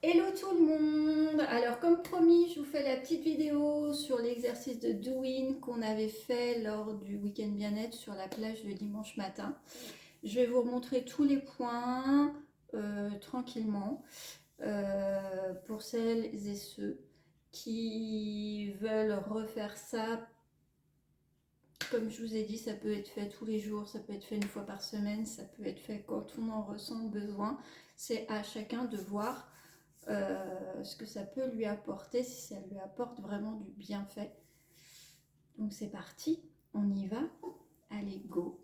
Hello tout le monde! Alors comme promis, je vous fais la petite vidéo sur l'exercice de Douyin qu'on avait fait lors du week-end bien-être sur la plage le dimanche matin. Je vais vous remontrer tous les points tranquillement pour celles et ceux qui veulent refaire ça. Comme je vous ai dit, ça peut être fait tous les jours, ça peut être fait une fois par semaine, ça peut être fait quand on en ressent le besoin. C'est à chacun de voir ce que ça peut lui apporter, si ça lui apporte vraiment du bienfait. Donc c'est parti, on y va, allez go.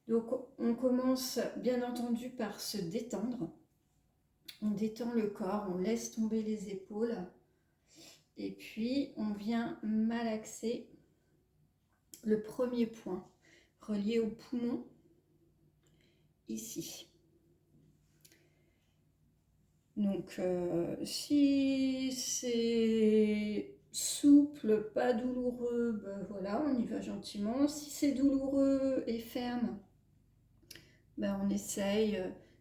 Donc on commence bien entendu par se détendre. On détend le corps, on laisse tomber les épaules et puis on vient malaxer le premier point relié au poumon ici. Donc si c'est souple, pas douloureux, ben voilà, on y va gentiment. Si c'est douloureux et ferme, ben on essaye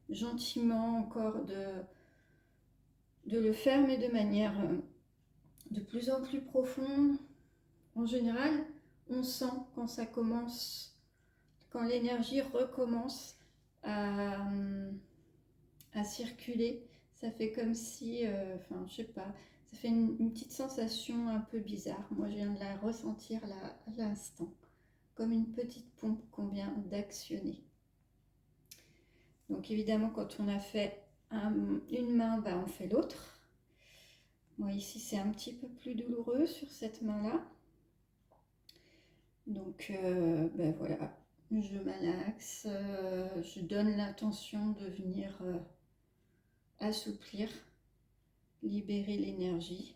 gentiment encore de le faire, mais de manière de plus en plus profonde. En général, on sent quand ça commence, quand l'énergie recommence à circuler. Ça fait comme si, enfin je sais pas, ça fait une petite sensation un peu bizarre. Moi je viens de la ressentir là à l'instant, comme une petite pompe qu'on vient d'actionner. Donc évidemment quand on a fait une main, bah, on fait l'autre. Moi ici c'est un petit peu plus douloureux sur cette main là. Donc ben voilà, je malaxe, je donne l'intention de venir assouplir, libérer l'énergie.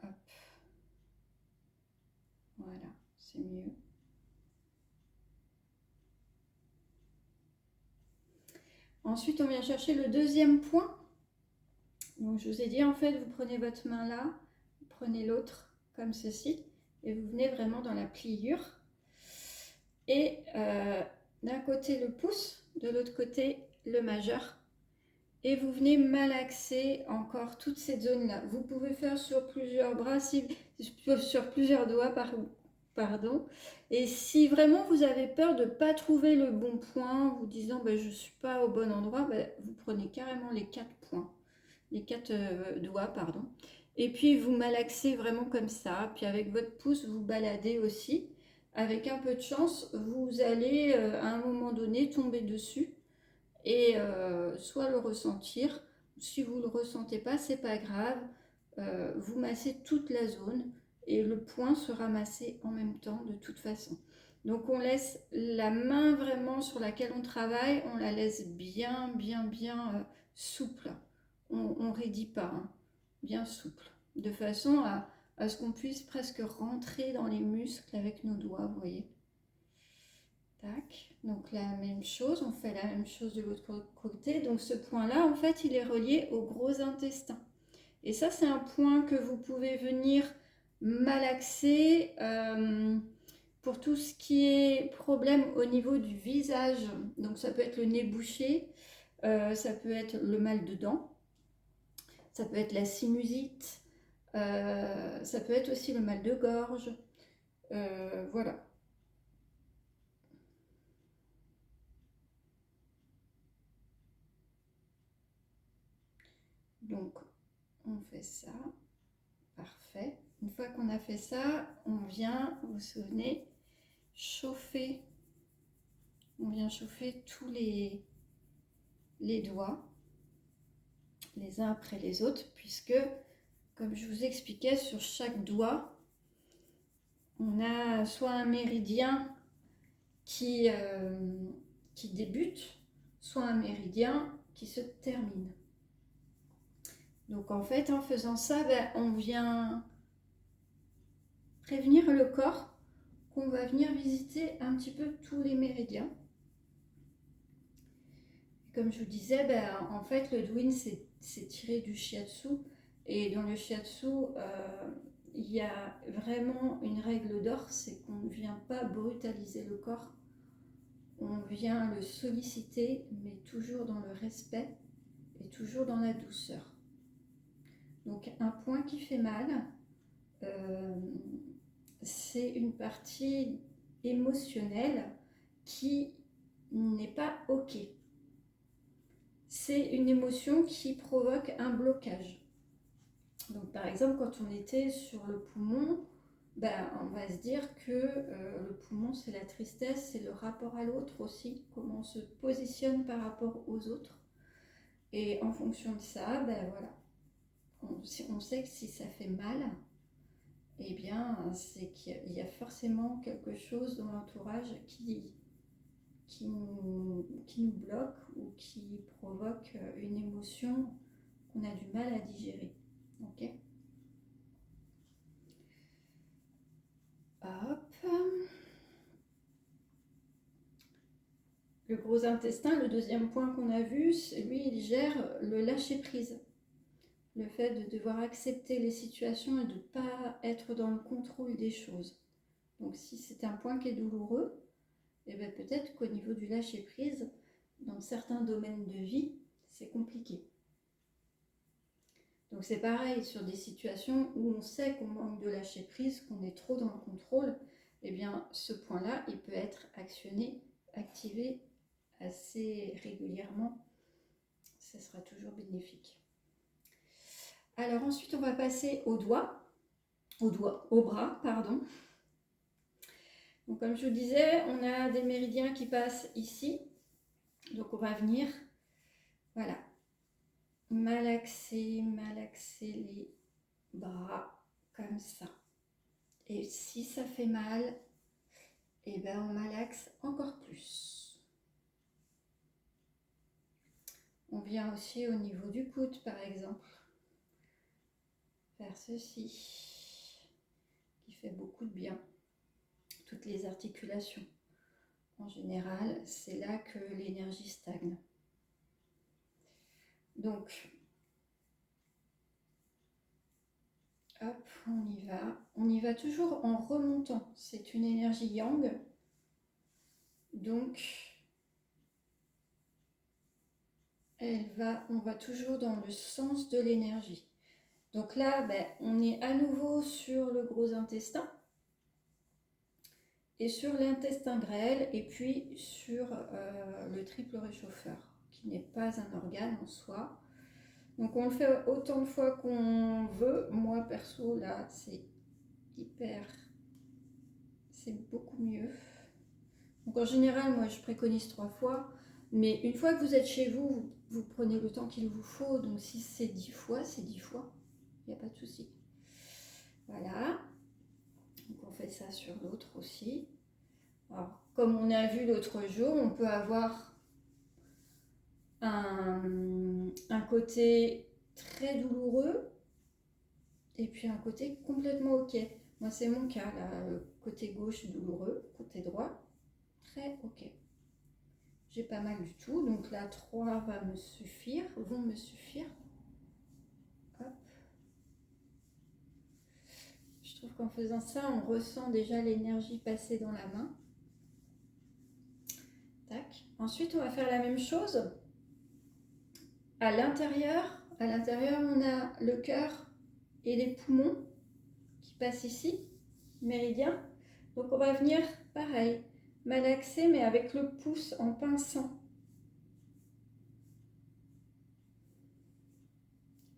Hop, voilà, c'est mieux. Ensuite, on vient chercher le deuxième point. Donc, je vous ai dit, en fait, vous prenez votre main là, vous prenez l'autre comme ceci, et vous venez vraiment dans la pliure. Et d'un côté le pouce, de l'autre côté le majeur. Et vous venez malaxer encore toute cette zone-là. Vous pouvez faire sur plusieurs bras, sur plusieurs doigts, pardon. Et si vraiment vous avez peur de ne pas trouver le bon point, vous disant ben, je ne suis pas au bon endroit, ben, vous prenez carrément les 4 points, les 4 doigts, pardon. Et puis vous malaxez vraiment comme ça. Puis avec votre pouce, vous baladez aussi. Avec un peu de chance, vous allez à un moment donné tomber dessus et soit le ressentir. Si vous ne le ressentez pas, c'est pas grave. Vous massez toute la zone et le point sera massé en même temps de toute façon. Donc on laisse la main vraiment sur laquelle on travaille, on la laisse bien souple. On ne raidit pas, hein, bien souple, de façon à ce qu'on puisse presque rentrer dans les muscles avec nos doigts, vous voyez. Tac. Donc la même chose, on fait la même chose de l'autre côté. Donc ce point-là, en fait, il est relié au gros intestin. Et ça, c'est un point que vous pouvez venir malaxer pour tout ce qui est problème au niveau du visage. Donc ça peut être le nez bouché, ça peut être le mal de dents, ça peut être la sinusite, ça peut être aussi le mal de gorge. Voilà. Donc on fait ça. Parfait. Une fois qu'on a fait ça, on vient, vous vous souvenez, chauffer. On vient chauffer tous les doigts, les uns après les autres, puisque, comme je vous expliquais, sur chaque doigt, on a soit un méridien qui débute, soit un méridien qui se termine. Donc en fait, en faisant ça, ben, on vient prévenir le corps qu'on va venir visiter un petit peu tous les méridiens. Comme je vous disais, ben, en fait, le Douyin, c'est tiré du shiatsu. Et dans le shiatsu, il y a vraiment une règle d'or, c'est qu'on ne vient pas brutaliser le corps. on vient le solliciter, mais toujours dans le respect et toujours dans la douceur. Donc un point qui fait mal, c'est une partie émotionnelle qui n'est pas OK. C'est une émotion qui provoque un blocage. Donc par exemple, quand on était sur le poumon, on va se dire que le poumon, c'est la tristesse, c'est le rapport à l'autre aussi, comment on se positionne par rapport aux autres. Et en fonction de ça, voilà, on sait que si ça fait mal, eh bien, c'est qu'il y a forcément quelque chose dans l'entourage qui nous bloque ou qui provoque une émotion qu'on a du mal à digérer. Ok ? Hop. Le gros intestin, le deuxième point qu'on a vu, lui, il gère le lâcher-prise. Le fait de devoir accepter les situations et de ne pas être dans le contrôle des choses. Donc si c'est un point qui est douloureux, eh bien peut-être qu'au niveau du lâcher-prise, dans certains domaines de vie, c'est compliqué. Donc c'est pareil sur des situations où on sait qu'on manque de lâcher-prise, qu'on est trop dans le contrôle, eh bien ce point-là, il peut être activé assez régulièrement. Ça sera toujours bénéfique. Alors ensuite, on va passer au bras, pardon. Donc comme je vous disais, on a des méridiens qui passent ici. Donc on va venir, voilà, malaxer les bras comme ça. Et si ça fait mal, eh bien on malaxe encore plus. On vient aussi au niveau du coude par exemple. Faire ceci, qui fait beaucoup de bien. Toutes les articulations. En général, c'est là que l'énergie stagne. Donc, hop, on y va. On y va toujours en remontant. C'est une énergie yang. Donc, on va toujours dans le sens de l'énergie. Donc là, on est à nouveau sur le gros intestin et sur l'intestin grêle et puis sur le triple réchauffeur, qui n'est pas un organe en soi. Donc on le fait autant de fois qu'on veut. Moi perso, là, c'est beaucoup mieux. Donc en général, moi je préconise 3 fois. Mais une fois que vous êtes chez vous, vous prenez le temps qu'il vous faut. Donc si c'est 10 fois, c'est 10 fois. Il n'y a pas de souci. Voilà. Donc on fait ça sur l'autre aussi. Alors, comme on a vu l'autre jour, on peut avoir un côté très douloureux et puis un côté complètement ok. Moi c'est mon cas là, côté gauche douloureux, côté droit très ok. J'ai pas mal du tout, donc là 3 vont me suffire. Hop. Je trouve qu'en faisant ça, on ressent déjà l'énergie passer dans la main. Tac. Ensuite, on va faire la même chose à l'intérieur. À l'intérieur, on a le cœur et les poumons qui passent ici, méridien. Donc on va venir pareil, malaxer mais avec le pouce en pinçant.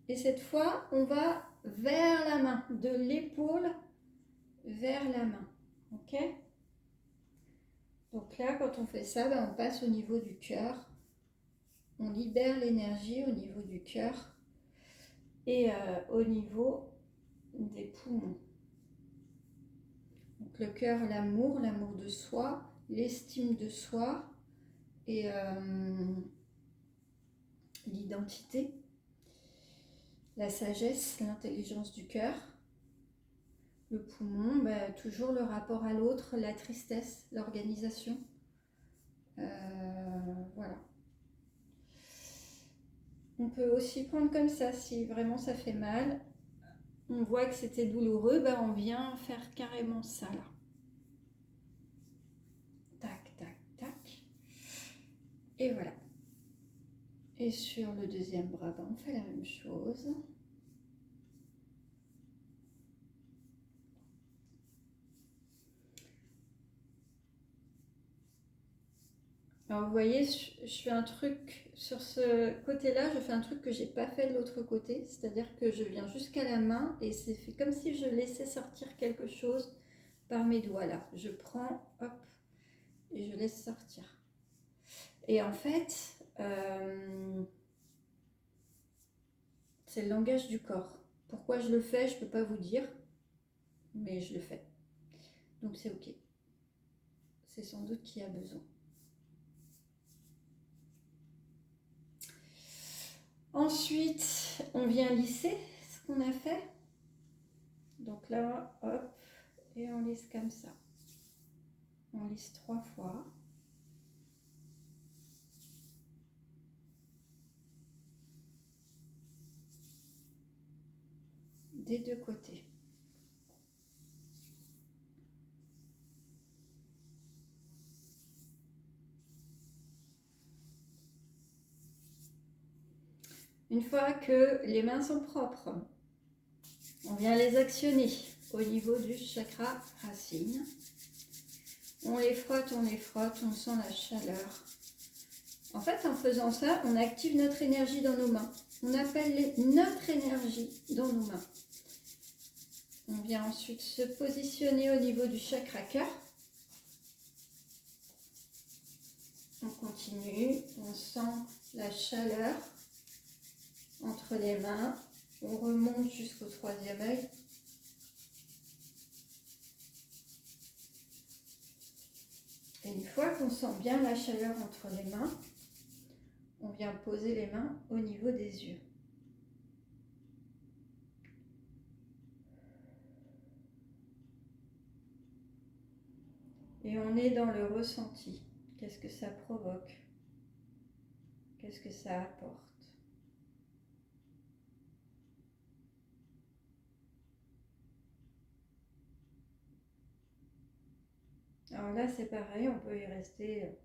Et cette fois, on va vers la main, de l'épaule vers la main. Ok ? Donc là, quand on fait ça, on passe au niveau du cœur. On libère l'énergie au niveau du cœur et au niveau des poumons. Donc le cœur, l'amour de soi, l'estime de soi et l'identité, la sagesse, l'intelligence du cœur. Le poumon, toujours le rapport à l'autre, la tristesse, l'organisation. Voilà. On peut aussi prendre comme ça si vraiment ça fait mal. On voit que c'était douloureux, on vient faire carrément ça là. Tac, tac, tac. Et voilà. Et sur le deuxième bras, ben, on fait la même chose. Alors vous voyez, je fais un truc sur ce côté-là, je fais un truc que j'ai pas fait de l'autre côté, c'est-à-dire que je viens jusqu'à la main et c'est fait comme si je laissais sortir quelque chose par mes doigts là. Je prends, hop, et je laisse sortir. Et en fait, c'est le langage du corps. Pourquoi je le fais, je peux pas vous dire, mais je le fais. Donc c'est ok. C'est sans doute qui a besoin. Ensuite, on vient lisser ce qu'on a fait. Donc là, hop, et on lisse comme ça. On lisse 3 fois. Des deux côtés. Une fois que les mains sont propres, on vient les actionner au niveau du chakra racine. On les frotte, on sent la chaleur. En fait, en faisant ça, on active notre énergie dans nos mains. On appelle notre énergie dans nos mains. On vient ensuite se positionner au niveau du chakra cœur. On continue, on sent la chaleur entre les mains. On remonte jusqu'au 3e œil. Et une fois qu'on sent bien la chaleur entre les mains, on vient poser les mains au niveau des yeux. Et on est dans le ressenti. Qu'est-ce que ça provoque? Qu'est-ce que ça apporte? Alors là, c'est pareil, on peut y rester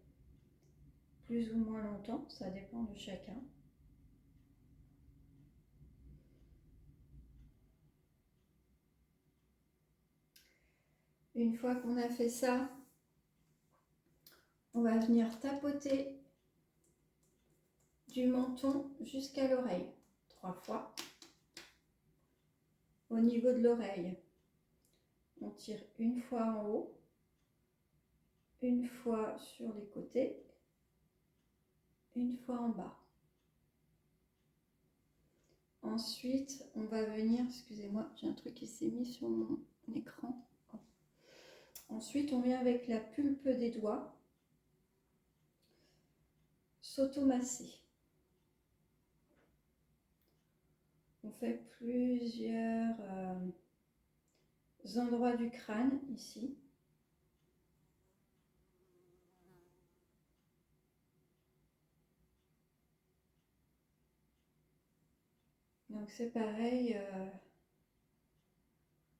plus ou moins longtemps, ça dépend de chacun. Une fois qu'on a fait ça, on va venir tapoter du menton jusqu'à l'oreille, 3 fois. Au niveau de l'oreille, on tire une fois en haut, une fois sur les côtés, une fois en bas. Ensuite, on va venir, excusez-moi, j'ai un truc qui s'est mis sur mon écran. Ensuite, on vient avec la pulpe des doigts s'automasser. On fait plusieurs endroits du crâne ici. Donc c'est pareil,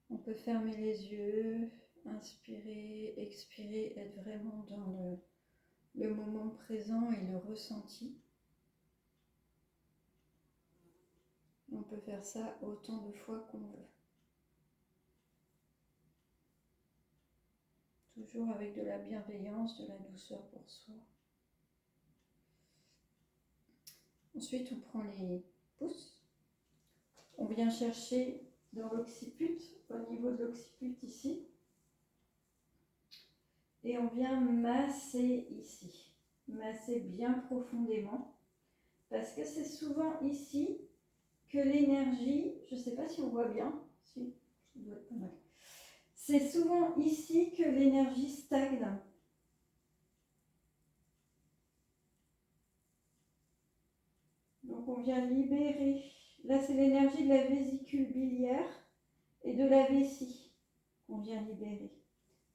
on peut fermer les yeux, inspirer, expirer, être vraiment dans le moment présent et le ressenti. On peut faire ça autant de fois qu'on veut. Toujours avec de la bienveillance, de la douceur pour soi. Ensuite, on prend les pouces. On vient chercher dans l'occiput, au niveau de l'occiput ici. Et on vient masser ici. Masser bien profondément. Parce que c'est souvent ici que l'énergie, je ne sais pas si on voit bien, si, ça doit être pas mal. C'est souvent ici que l'énergie stagne. Donc on vient libérer. Là c'est l'énergie de la vésicule biliaire et de la vessie qu'on vient libérer.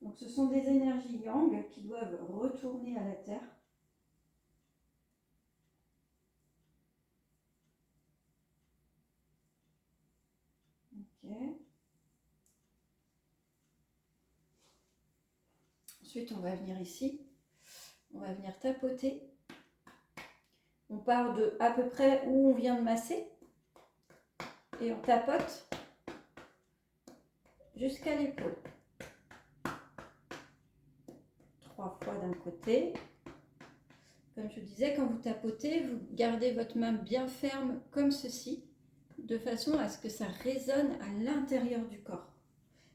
Donc ce sont des énergies yang qui doivent retourner à la terre. Ok. Ensuite on va venir ici. On va venir tapoter On part de à peu près où on vient de masser et on tapote jusqu'à l'épaule. 3 fois d'un côté. Comme je vous disais, quand vous tapotez, vous gardez votre main bien ferme comme ceci, de façon à ce que ça résonne à l'intérieur du corps.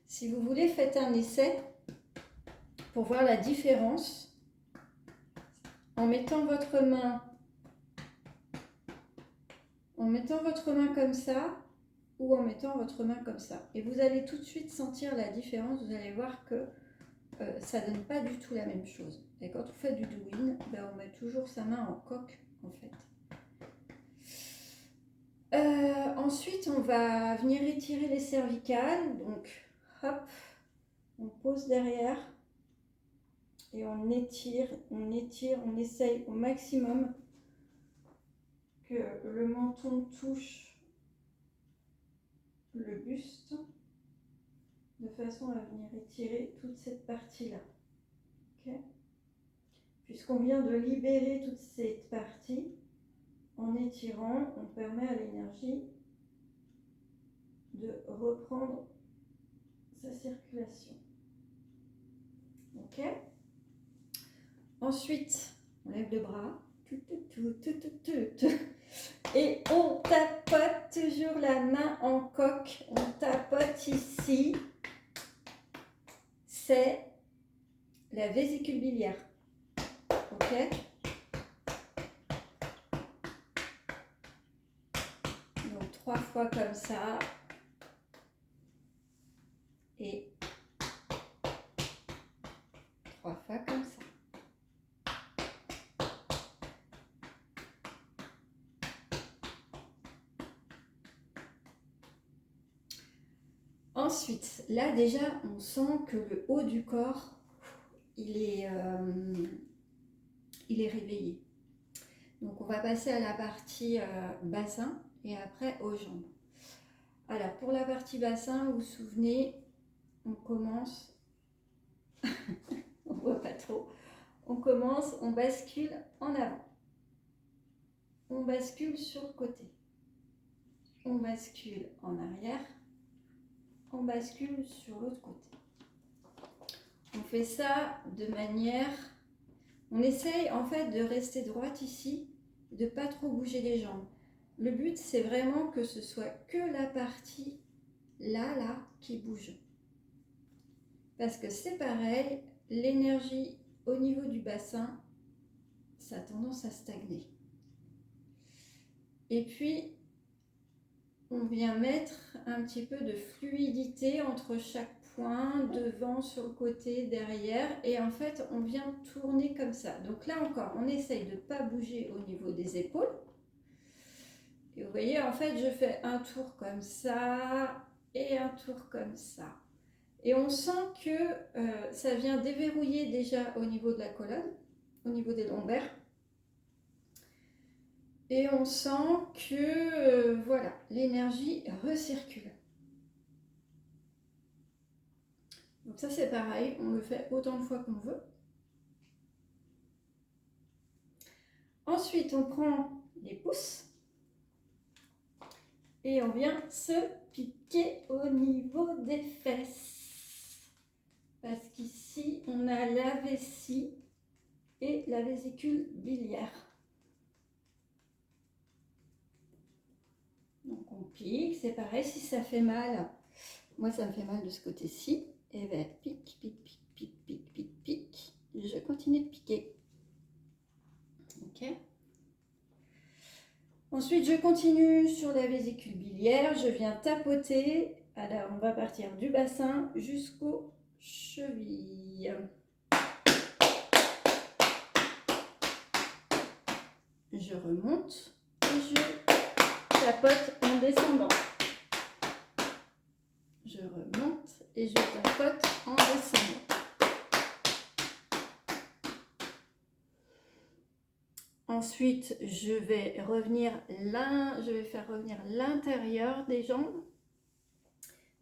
Si vous voulez, faites un essai pour voir la différence en mettant votre main comme ça ou en mettant votre main comme ça. Et vous allez tout de suite sentir la différence, vous allez voir que ça ne donne pas du tout la même chose. Et quand on fait du douyin, ben on met toujours sa main en coque en fait. Ensuite, on va venir étirer les cervicales. Donc, hop, on pose derrière et on étire, on essaye au maximum que le menton touche le buste de façon à venir étirer toute cette partie-là. Okay. Puisqu'on vient de libérer toute cette partie, en étirant, on permet à l'énergie de reprendre sa circulation. Ok. Ensuite, on lève le bras. Et on tapote toujours la main en coque. On tapote ici. C'est la vésicule biliaire. Ok. Donc 3 fois comme ça. Et 3 fois comme ça. Ensuite, là déjà, on sent que le haut du corps, il est réveillé. Donc on va passer à la partie bassin et après aux jambes. Alors pour la partie bassin, vous vous souvenez, on commence, on voit pas trop, on commence, on bascule en avant. On bascule sur le côté. On bascule en arrière. On bascule sur l'autre côté. On fait ça de manière... On essaye en fait de rester droite ici, de ne pas trop bouger les jambes. Le but, c'est vraiment que ce soit que la partie là, qui bouge. Parce que c'est pareil, l'énergie au niveau du bassin, ça a tendance à stagner. Et puis, on vient mettre un petit peu de fluidité entre chaque point, devant, sur le côté, derrière. Et en fait, on vient tourner comme ça. Donc là encore, on essaye de ne pas bouger au niveau des épaules. Et vous voyez, en fait, je fais un tour comme ça et un tour comme ça. Et on sent que ça vient déverrouiller déjà au niveau de la colonne, au niveau des lombaires. Et on sent que voilà, l'énergie recircule. Donc ça c'est pareil, on le fait autant de fois qu'on veut. Ensuite on prend les pouces et on vient se piquer au niveau des fesses. Parce qu'ici on a la vessie et la vésicule biliaire. Donc on pique, c'est pareil, si ça fait mal, moi ça me fait mal de ce côté-ci, et bien pique, pique, pique, pique, pique, pique, pique, je continue de piquer. Ok. Ensuite je continue sur la vésicule biliaire, je viens tapoter, alors on va partir du bassin jusqu'aux chevilles. Je remonte et je tapote en descendant. Je remonte et je tapote en descendant. Ensuite, je vais faire revenir l'intérieur des jambes.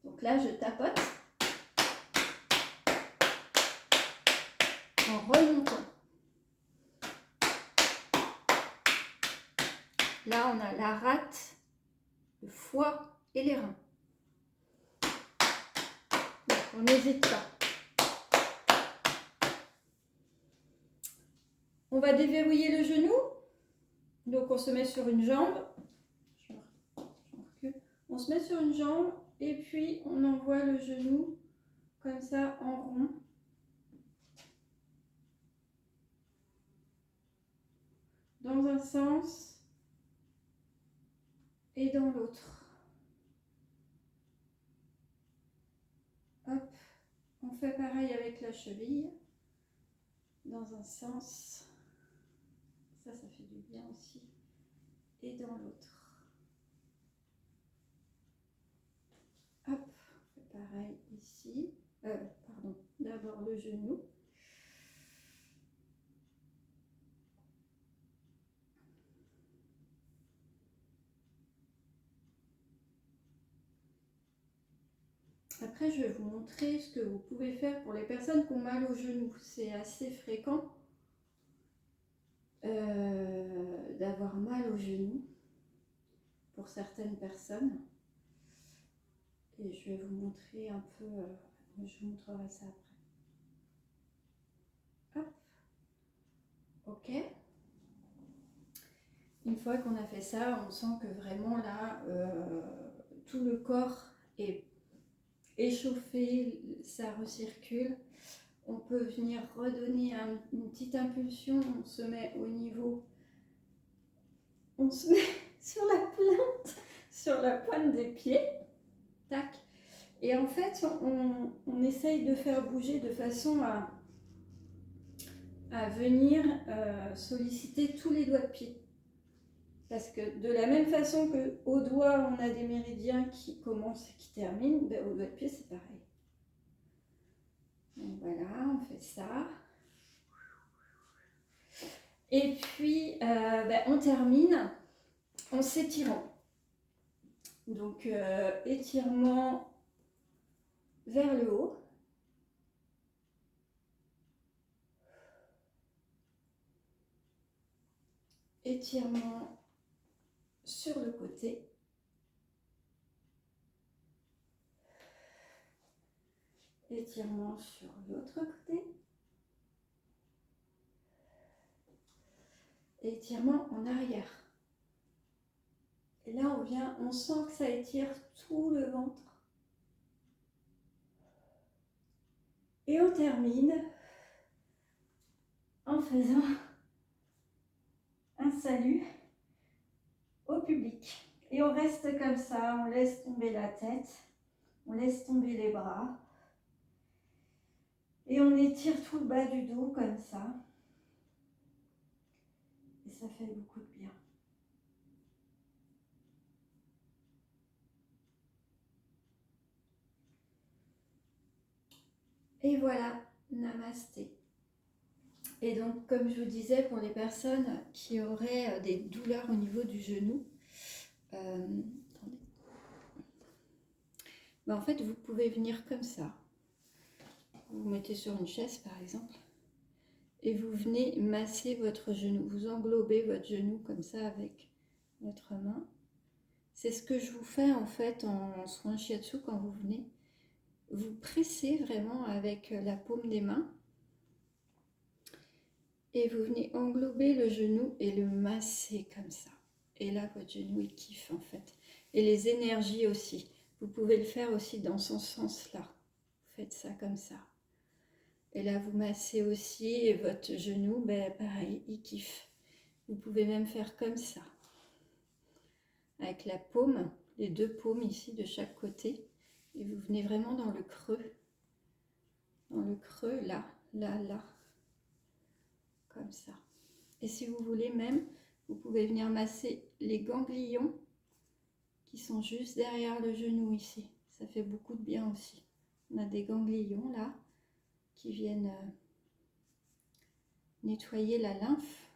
Donc là, je tapote en remontant. Là, on a la rate, le foie et les reins. Donc, on n'hésite pas. On va déverrouiller le genou. Donc, on se met sur une jambe. On se met sur une jambe et puis on envoie le genou comme ça en rond. Dans un sens et dans l'autre. Hop, on fait pareil avec la cheville. Dans un sens, ça fait du bien aussi, et dans l'autre. Hop, on fait pareil ici. Pardon, d'abord le genou. Après, je vais vous montrer ce que vous pouvez faire pour les personnes qui ont mal au genou. C'est assez fréquent d'avoir mal au genou pour certaines personnes. Et je vais vous montrer un peu, je vous montrerai ça après. Hop, ok. Une fois qu'on a fait ça, on sent que vraiment là, tout le corps est échauffé, ça recircule. On peut venir redonner une petite impulsion, on se met au niveau, on se met sur la pointe des pieds, tac. Et en fait, on essaye de faire bouger de façon à venir solliciter tous les doigts de pied. Parce que de la même façon qu'au doigt, on a des méridiens qui commencent et qui terminent, ben, au doigt de pied, c'est pareil. Donc voilà, on fait ça. Et puis, ben, on termine en s'étirant. Donc, étirement vers le haut. Étirement sur le côté. Étirement sur l'autre côté. Étirement en arrière. Et là, on sent que ça étire tout le ventre. Et on termine en faisant un salut au public. Et on reste comme ça, on laisse tomber la tête, on laisse tomber les bras. Et on étire tout le bas du dos comme ça. Et ça fait beaucoup de bien. Et voilà, namasté. Et donc, comme je vous disais, pour les personnes qui auraient des douleurs au niveau du genou, attendez. Ben, en fait, vous pouvez venir comme ça. Vous vous mettez sur une chaise, par exemple, et vous venez masser votre genou. Vous englobez votre genou comme ça avec votre main. C'est ce que je vous fais en fait en soin shiatsu quand vous venez. Vous pressez vraiment avec la paume des mains et vous venez englober le genou et le masser comme ça. Et là, votre genou, il kiffe en fait. Et les énergies aussi. Vous pouvez le faire aussi dans ce sens-là. Vous faites ça comme ça. Et là, vous massez aussi et votre genou, ben, pareil, il kiffe. Vous pouvez même faire comme ça. Avec la paume, les deux paumes ici de chaque côté. Et vous venez vraiment dans le creux. Dans le creux, là, là, là. Comme ça. Et si vous voulez même, vous pouvez venir masser les ganglions qui sont juste derrière le genou ici. Ça fait beaucoup de bien aussi. On a des ganglions là qui viennent nettoyer la lymphe.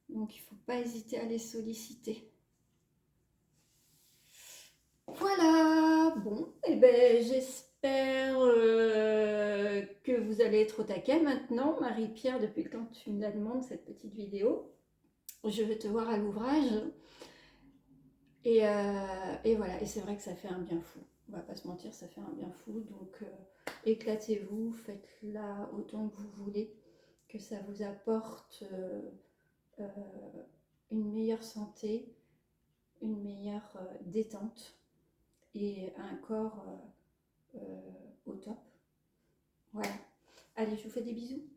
Donc il ne faut pas hésiter à les solliciter. Voilà, bon, et ben j'espère que vous allez être au taquet maintenant. Marie-Pierre, depuis quand tu me la demandes, cette petite vidéo. je vais te voir à l'ouvrage. Et voilà, et c'est vrai que ça fait un bien fou. On va pas se mentir, ça fait un bien fou. Donc éclatez-vous, faites-la autant que vous voulez, que ça vous apporte euh, une meilleure santé, une meilleure détente et un corps au top. Voilà. Allez, je vous fais des bisous.